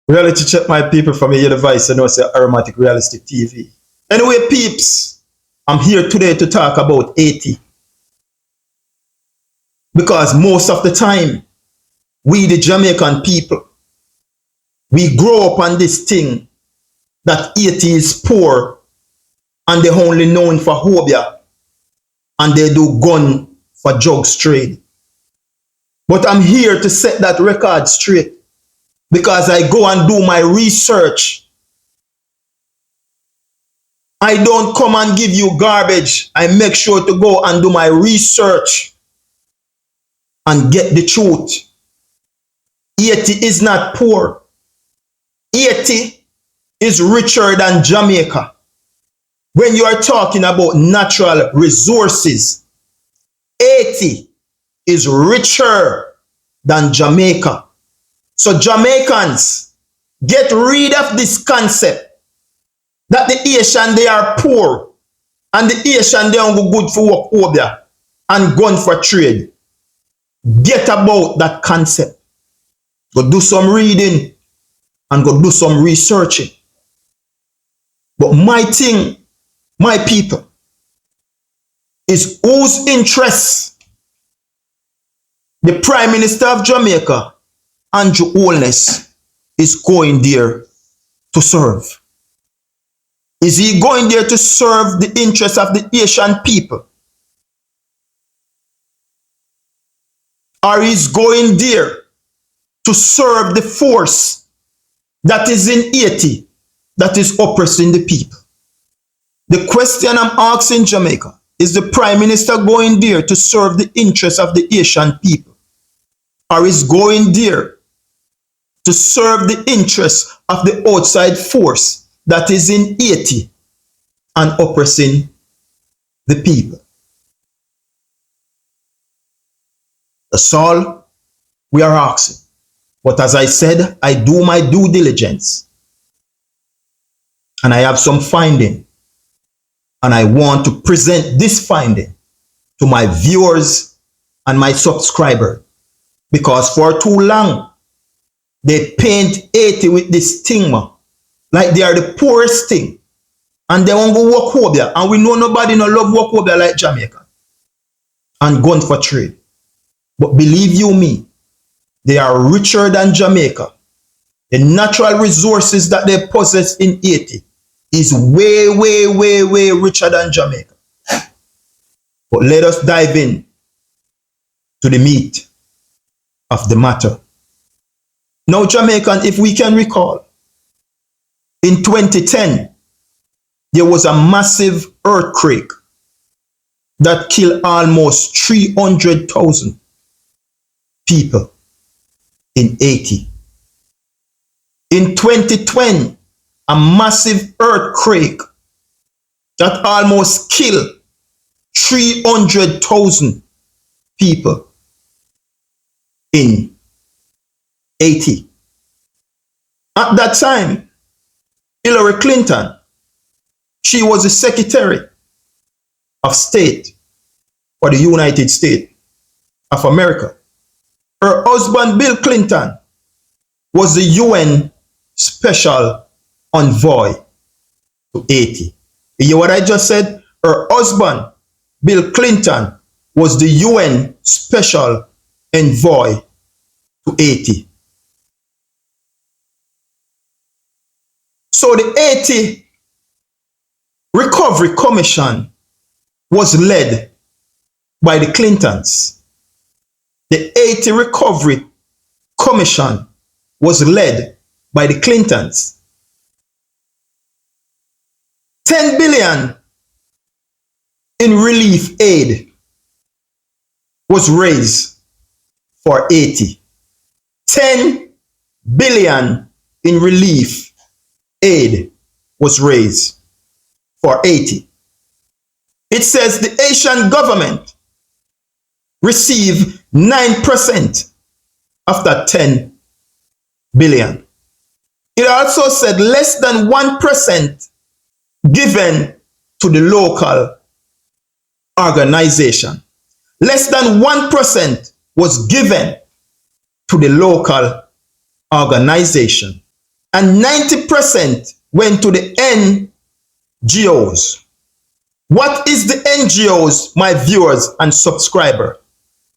Reality check, my people, from your device. I know it's Aromatic Realistic TV. Anyway, peeps, I'm here today to talk about Haiti. Because most of the time, we the Jamaican people, we grow up on this thing that Haiti is poor and they only known for hobia and they do gun for drugs trade. But I'm here to set that record straight because I go and do my research. I don't come and give you garbage. I make sure to go and do my research and get the truth. Haiti is not poor. Haiti is richer than Jamaica. When you are talking about natural resources, Haiti is richer than Jamaica. So Jamaicans, get rid of this concept that the Haitian they are poor and the Haitian they are good for work over and gun for trade. Get about that concept. Go do some reading and go do some researching. But my thing, my people, is whose interests the Prime Minister of Jamaica, Andrew Holness, is going there to serve. Is he going there to serve the interests of the Haitian people? Or is going there to serve the force that is in Haiti that is oppressing the people? The question I'm asking Jamaica, is the Prime Minister going there to serve the interests of the Haitian people? Or is going there to serve the interests of the outside force that is in Haiti and oppressing the people? That's all we are asking. But as I said, I do my due diligence. And I have some finding. And I want to present this finding to my viewers and my subscribers. Because for too long, they paint Haiti with this stigma. Like they are the poorest thing. And they won't go work over. And we know nobody no love work over like Jamaica. And gun for trade. But believe you me, they are richer than Jamaica. The natural resources that they possess in Haiti is way, way, way, way richer than Jamaica. But let us dive in to the meat of the matter. Now, Jamaican, if we can recall, in 2010, there was a massive earthquake that killed almost 300,000 people in Haiti. In 2020, a massive earthquake that almost killed 300,000 people in Haiti. At that time, Hillary Clinton, she was the Secretary of State for the United States of America. Her husband, Bill Clinton, was the UN Special Envoy to Haiti. You hear what I just said? Her husband, Bill Clinton, was the UN Special Envoy to Haiti. So the Haiti Recovery Commission was led by the Clintons. The Haiti Recovery Commission was led by the Clintons. 10 billion in relief aid was raised for Haiti. 10 billion in relief aid was raised for Haiti. It says the Haitian government received 9% of that 10 billion. It also said less than 1% given to the local organization. Less than 1% was given to the local organization. and 90% went to the NGOs. What is the NGOs, my viewers and subscribers?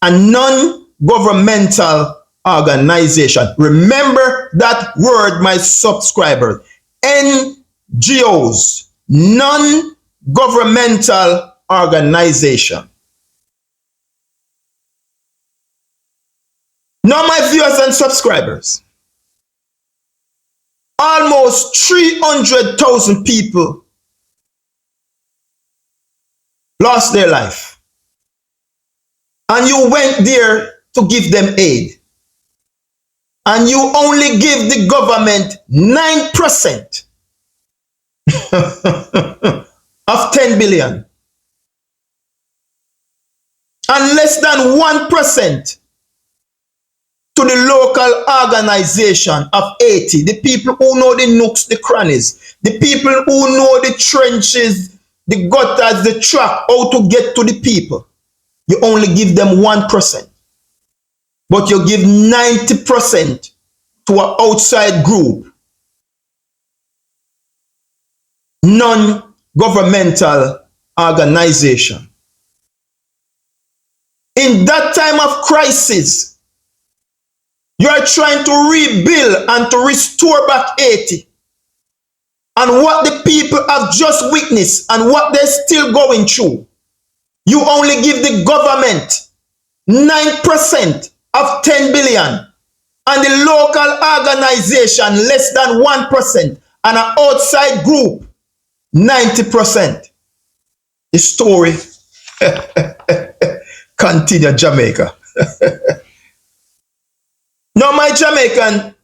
A non-governmental organization. Remember that word, my subscribers. NGOs, non-governmental organization. Now, my viewers and subscribers, almost 300,000 people lost their life. And you went there to give them aid. And you only give the government 9% of 10 billion. And less than 1% to the local organization of Haiti, the people who know the nooks, the crannies, the people who know the trenches, the gutters, the track, how to get to the people. You only give them 1%. But you give 90% to an outside group, non-governmental organization. In that time of crisis, you are trying to rebuild and to restore back Haiti. And what the people have just witnessed and what they're still going through, you only give the government 9% of 10 billion and the local organization less than 1% and an outside group 90%. The story continue, Jamaica. Now, my Jamaican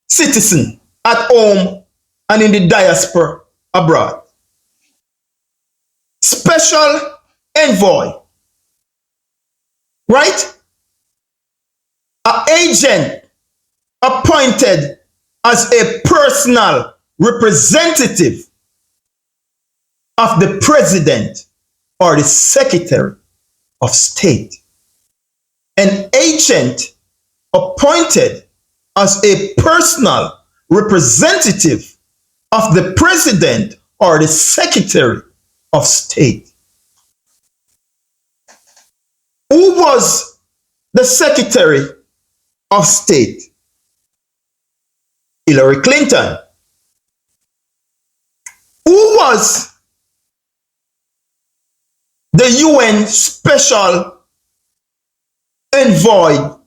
citizen at home and in the diaspora abroad, special envoy, right? An agent appointed as a personal representative of the president or the secretary of state. An agent appointed as a personal representative of the president or the secretary of state. Who was the secretary of state? Hillary Clinton. Who was the UN special envoy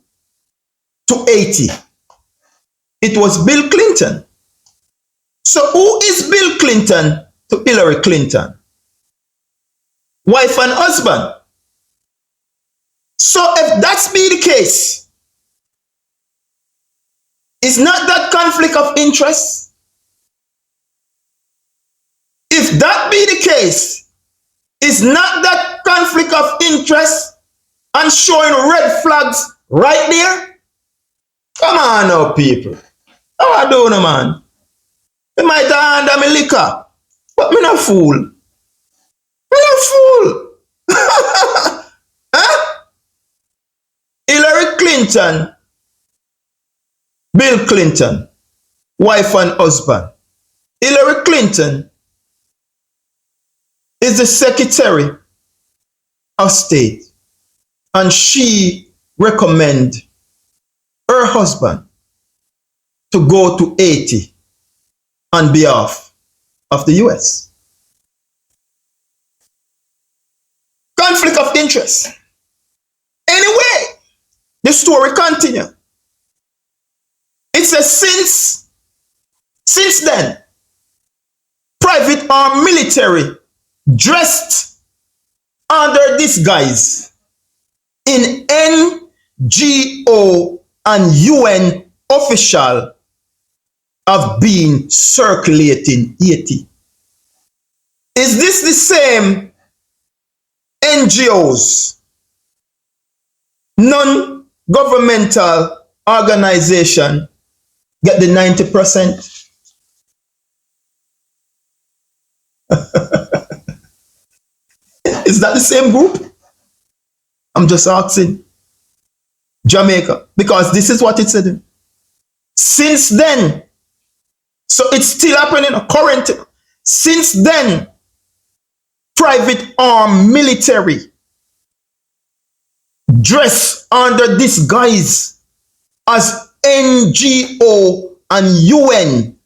to Haiti? It was Bill Clinton. So who is Bill Clinton to Hillary Clinton? Wife and husband. So if that's be the case, is not that conflict of interest? If that be the case, is not that conflict of interest and showing red flags right there? Come on now, people. How I do no, man? Me might have under me liquor, but me not fool. Me not fool. Huh? Hillary Clinton, Bill Clinton, wife and husband. Hillary Clinton is the Secretary of State, and she recommend her husband to go to Haiti on behalf of the US. Conflict of interest. Anyway, the story continues. It says since then, private armed military dressed under disguise in NGO and UN official have been circulating Haiti. Is this the same NGOs, non-governmental organization, get the 90%? Is that the same group? I'm just asking. Jamaica, because this is what it said. Since then, So it's still happening currently. Since then, private armed military dress under disguise as NGO and UN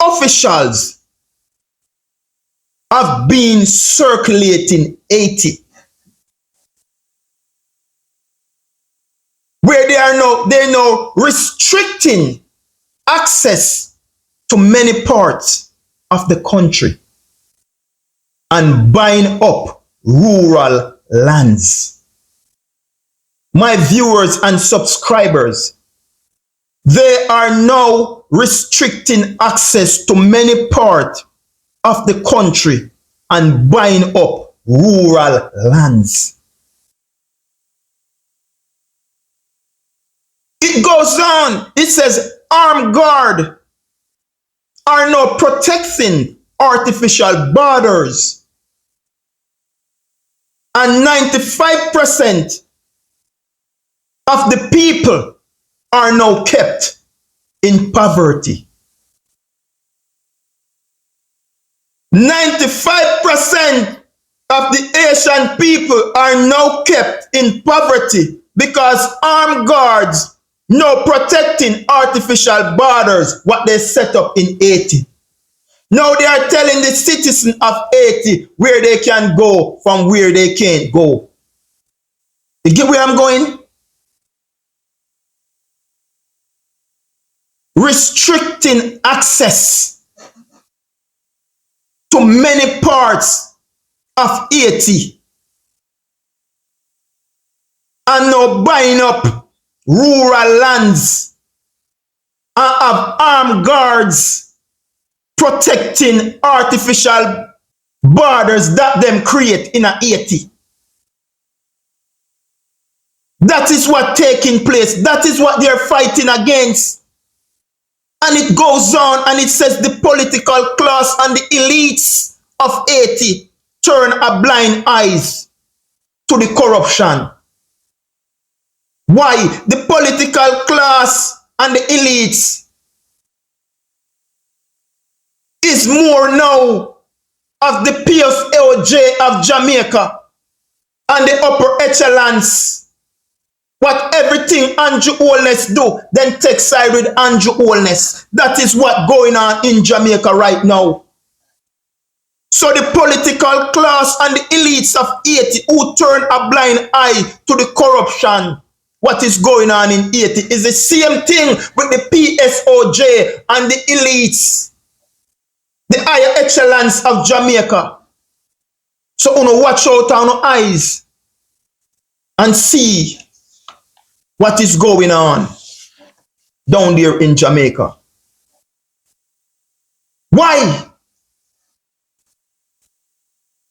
officials have been circulating Haiti, where they're now restricting access to many parts of the country and buying up rural lands. My viewers and subscribers, they are now restricting access to many parts of the country and buying up rural lands. It goes on. It says armed guard are now protecting artificial borders, and 95% of the people are now kept in poverty. 95% of the Asian people are now kept in poverty because armed guards now protecting artificial borders, what they set up in Haiti. Now they are telling the citizens of Haiti where they can go from where they can't go. You get where I'm going? Restricting access to many parts of Haiti and now buying up rural lands and have armed guards protecting artificial borders that them create in a Haiti. That is what taking place. That is what they're fighting against. And it goes on and it says the political class and the elites of Haiti turn a blind eyes to the corruption. Why? The political class and the elites is more now of the PSOJ of Jamaica and the upper echelons. What everything Andrew Holness do, then take side with Andrew Holness. That is what going on in Jamaica right now. So the political class and the elites of Haiti who turn a blind eye to the corruption, what is going on in Haiti is the same thing with the PSOJ and the elites, the higher echelons of Jamaica. So uno watch out on your eyes and see what is going on down there in Jamaica. Why?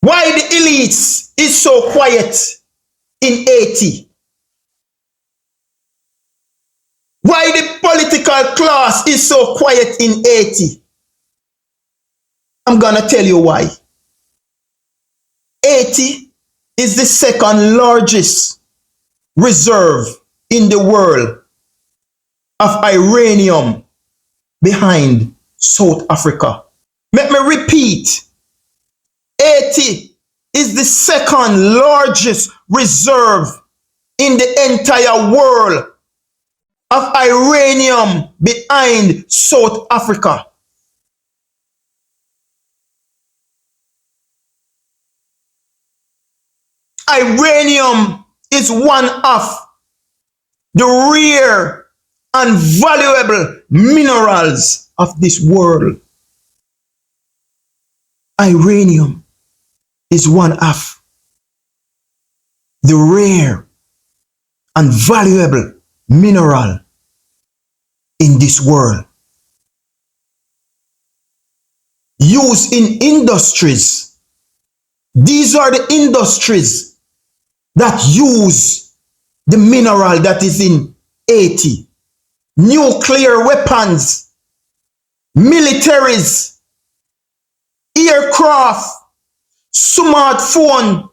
Why the elites is so quiet in Haiti? Why the political class is so quiet in Haiti? I'm gonna tell you why. Haiti is the second largest reserve in the world of uranium behind South Africa. Let me repeat. Haiti is the second largest reserve in the entire world of uranium behind South Africa. Uranium is one of the rare and valuable minerals of this world. Uranium is one of the rare and valuable mineral in this world. Used in industries. These are the industries that use the mineral that is in Haiti. Nuclear weapons, militaries, aircraft, smartphone,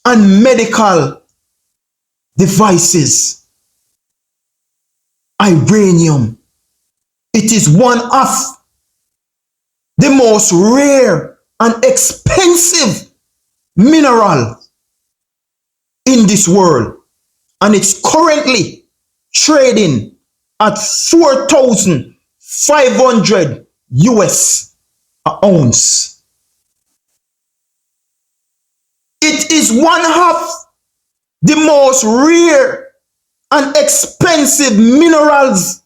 and medical devices. Uranium It is one of the most rare and expensive mineral in this world, and it's currently trading at 4,500 US an ounce. It is one of the most rare and expensive minerals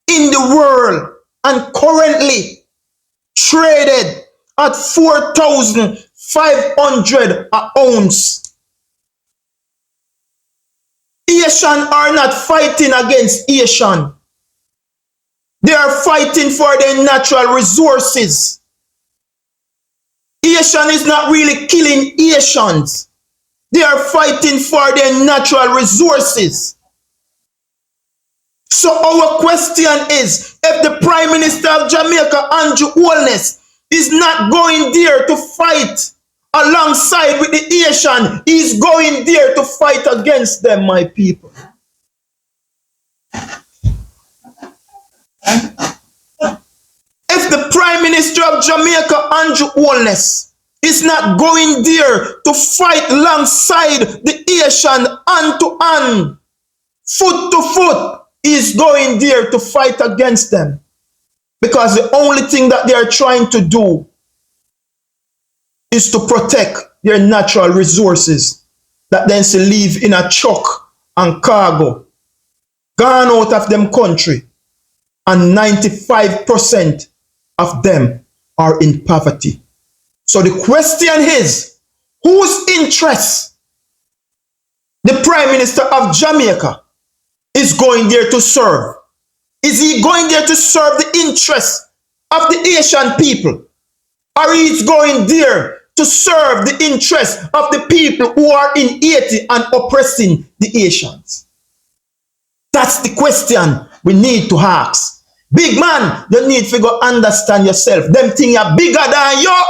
in the world, and currently traded at 4,500 an ounce. Haitian are not fighting against Haitian. They are fighting for their natural resources. Haitian is not really killing Haitians. They are fighting for their natural resources. So our question is, if the Prime Minister of Jamaica, Andrew Holness, is not going there to fight alongside with the Haitian, he's going there to fight against them, my people. If the Prime Minister of Jamaica, Andrew Holness, is not going there to fight alongside the Haitian hand to hand, foot to foot, is going there to fight against them. Because the only thing that they are trying to do is to protect their natural resources that then to live in a truck and cargo, gone out of them country, and 95% of them are in poverty. So the question is, whose interest the Prime Minister of Jamaica is going there to serve? Is he going there to serve the interests of the Haitian people? Or is he going there to serve the interests of the people who are in Haiti and oppressing the Haitians? That's the question we need to ask. Big man, you need to go understand yourself. Them things are bigger than you.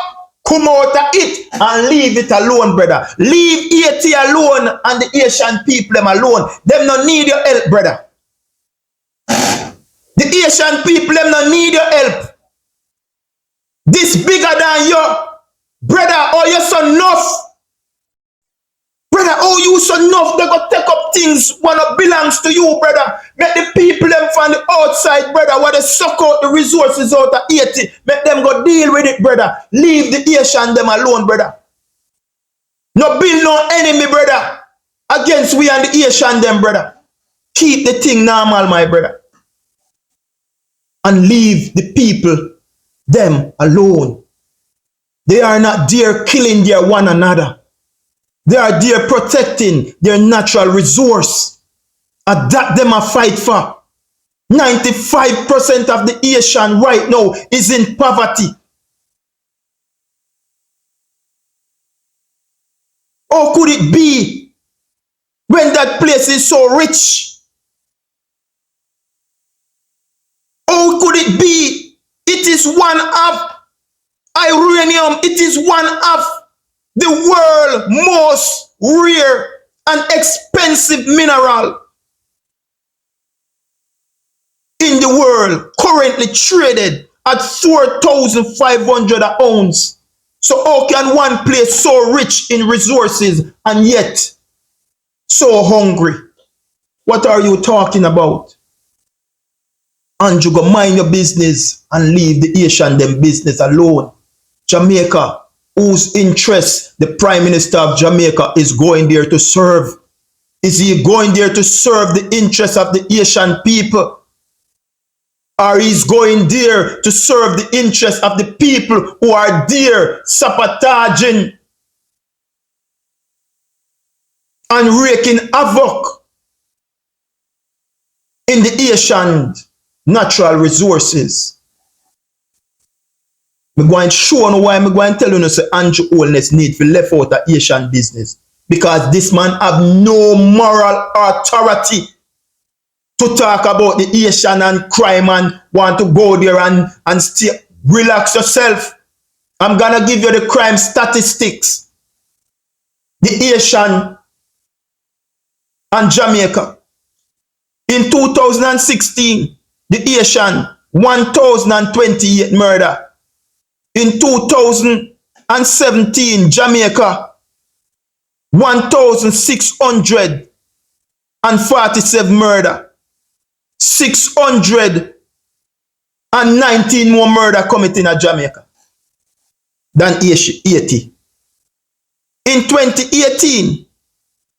Come out of it and leave it alone, brother. Leave Haiti alone and the Haitian people them alone. Them no need your help, brother. The Haitian people them no need your help. This bigger than you. Brother, oh you so enough. Brother, oh you so enough. They go take up things when it belongs to you, brother. Make the people them from the outside, brother, where they suck out the resources out of Haiti. Make them go deal with it, brother. Leave the Haitian them alone, brother. No build no enemy, brother, against we and the Haitian them, brother. Keep the thing normal, my brother. And leave the people them alone. They are not there killing their one another. They are there protecting their natural resource. And that them a fight for. 95% of the Haitian right now is in poverty. How could it be when that place is so rich? How could it be? It is one of uranium. It is one of the world's most rare and expensive mineral in the world, currently traded at 4,500 an ounce. So how can one place so rich in resources and yet so hungry? What are you talking about? Andrew, go mind your business and leave the Haitian them business alone. Jamaica, whose interest the Prime Minister of Jamaica is going there to serve? Is he going there to serve the interests of the Haitian people? Or he's going there to serve the interests of the people who are there sabotaging and wreaking havoc in the Haitian natural resources? I'm going to show you why I'm going to tell you say Andrew Holness need to left out of Haitian business. Because this man have no moral authority to talk about the Haitian and crime and want to go there and stay. Relax yourself. I'm going to give you the crime statistics. The Haitian and Jamaica. In 2016, the Haitian 1,028 murder. In 2017, Jamaica, 1,647 murder. 619 more murder committed in Jamaica than Haiti. In 2018,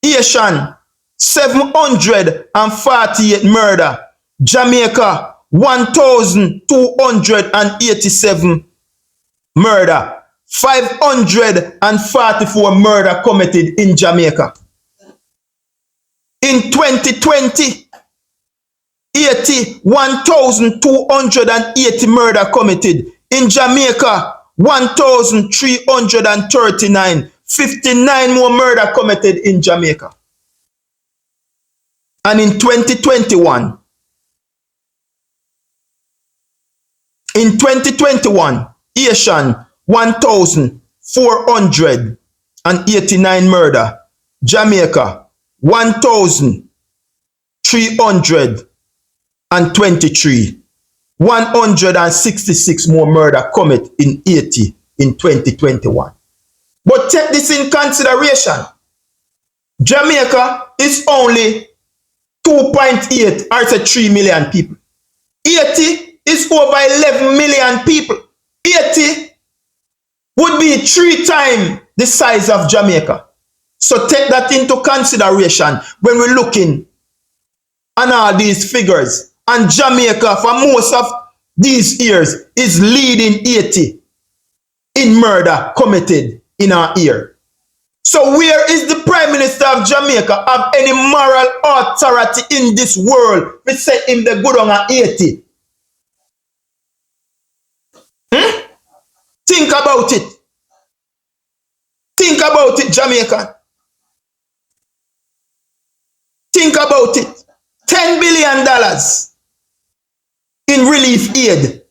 Haitian 748 murder. Jamaica 1,287 murder. 544 murder committed in Jamaica. In 2020, Haiti 1,280 murder committed. In Jamaica 1,339. 59 more murder committed in Jamaica. And in 2021, Haitian 1,489 murder. Jamaica 1,323. 166 more murder committed in Haiti in 2021. But take this in consideration. Jamaica is only 2.8 or 3 million people. Haiti is over 11 million people. Haiti would be 3 times the size of Jamaica. So take that into consideration when we're looking at all these figures. And Jamaica, for most of these years, is leading Haiti in murder committed in our year. So where is the Prime Minister of Jamaica have any moral authority in this world to say him the good on Haiti? Think about it. Think about it, Jamaica. Think about it. $10 billion in relief aid.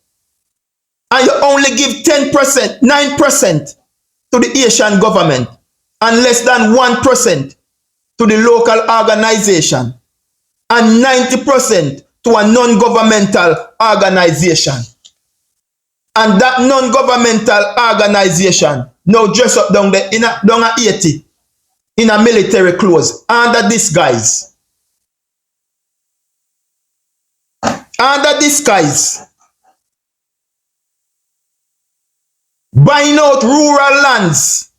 And you only give 10%, 9% to the Haitian government and less than 1% to the local organization and 90% to a non-governmental organization. And that non-governmental organization now dress up down there in Haiti in a military clothes under disguise. Under disguise. Buying out rural lands.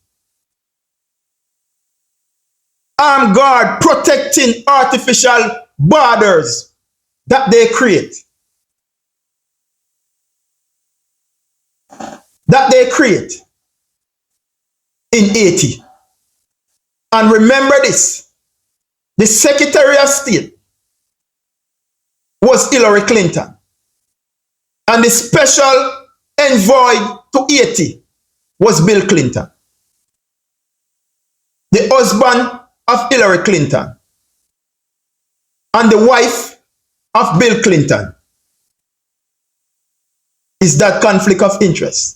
Armed guard protecting artificial borders that they create. That they create in Haiti. And remember this, the Secretary of State was Hillary Clinton. And the special envoy to Haiti was Bill Clinton. The husband of Hillary Clinton and the wife of Bill Clinton. Is that conflict of interest?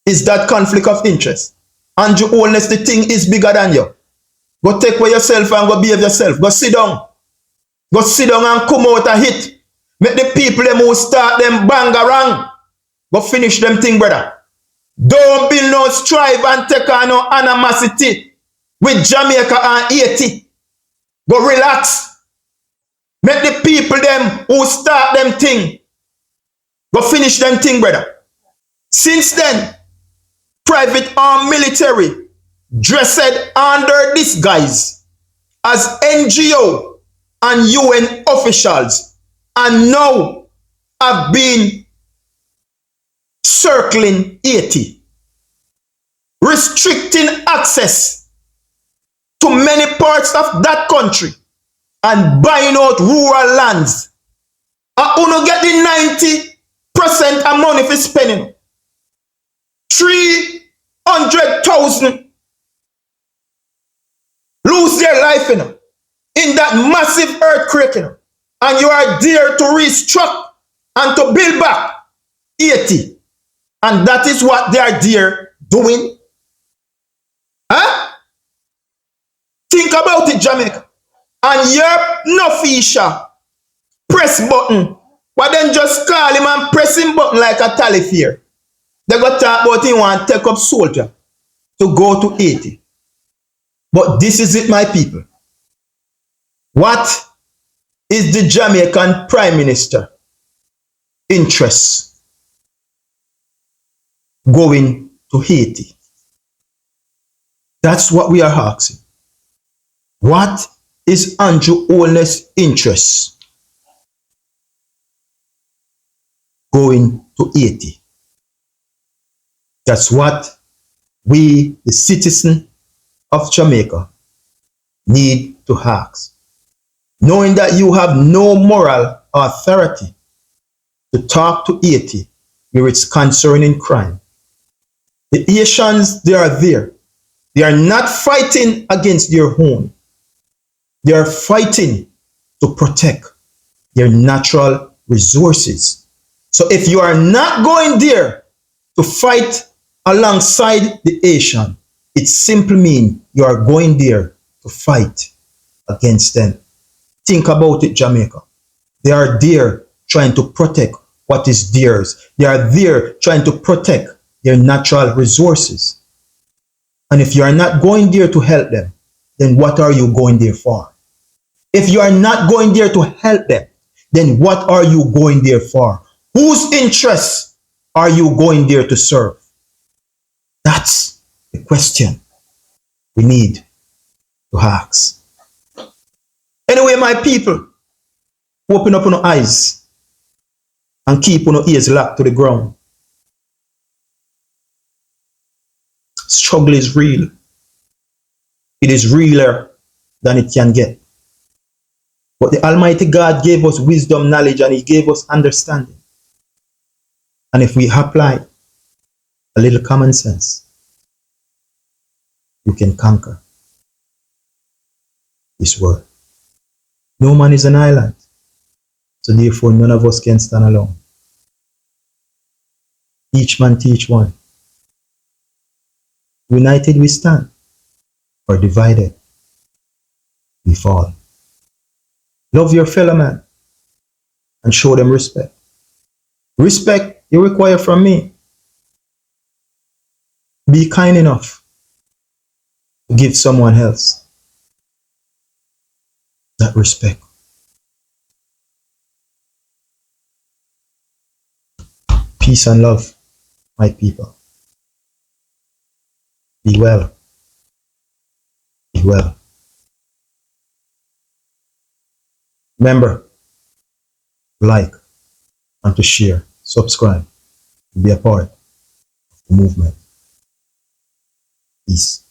Is that conflict of interest? And you honest, the thing is bigger than you. Go take away yourself and go behave yourself. Go sit down. Go sit down and come out and hit. Make the people them who start them bang around. Go finish them thing, brother. Don't build no strive and take on no animosity with Jamaica and Haiti. Go relax. Make the people them who start them thing. Go finish them thing, brother. Since then, private armed military dressed under disguise as NGO and UN officials and now have been circling Haiti, restricting access to many parts of that country and buying out rural lands. And uno get the 90% of money for spending. 300,000 lose their life in that massive earthquake. And you are there to restructure and to build back Haiti. And that is what they are there doing. Huh? Think about it, Jamaica. And your no fisher press button But then just call him and press him button like a tally fair. They got talk about him want to take up soldier to go to Haiti. But this is it, my people. What is the Jamaican Prime Minister interest going to Haiti? That's what we are asking. What is Andrew Holness' interest going to Haiti? That's what we, the citizen of Jamaica, need to ask. Knowing that you have no moral authority to talk to Haiti where it's concerning crime. The Haitians, they are there. They are not fighting against their own. They are fighting to protect their natural resources. So if you are not going there to fight alongside the Haitian, it simply means you are going there to fight against them. Think about it, Jamaica. They are there trying to protect what is theirs. They are there trying to protect their natural resources. And if you are not going there to help them, then what are you going there for? If you are not going there to help them, then what are you going there for? Whose interests are you going there to serve? That's the question we need to ask. Anyway, my people, open up your eyes and keep your ears locked to the ground. Struggle is real. It is realer than it can get. But the Almighty God gave us wisdom, knowledge, and He gave us understanding. And if we apply a little common sense, you can conquer this world. No man is an island, so therefore none of us can stand alone. Each man teach one. United we stand, or divided we fall. Love your fellow man and show them respect. Respect you require from me. Be kind enough to give someone else that respect. Peace and love, my people. Be well. Be well. Remember, like and to share, subscribe, be a part of the movement. Peace.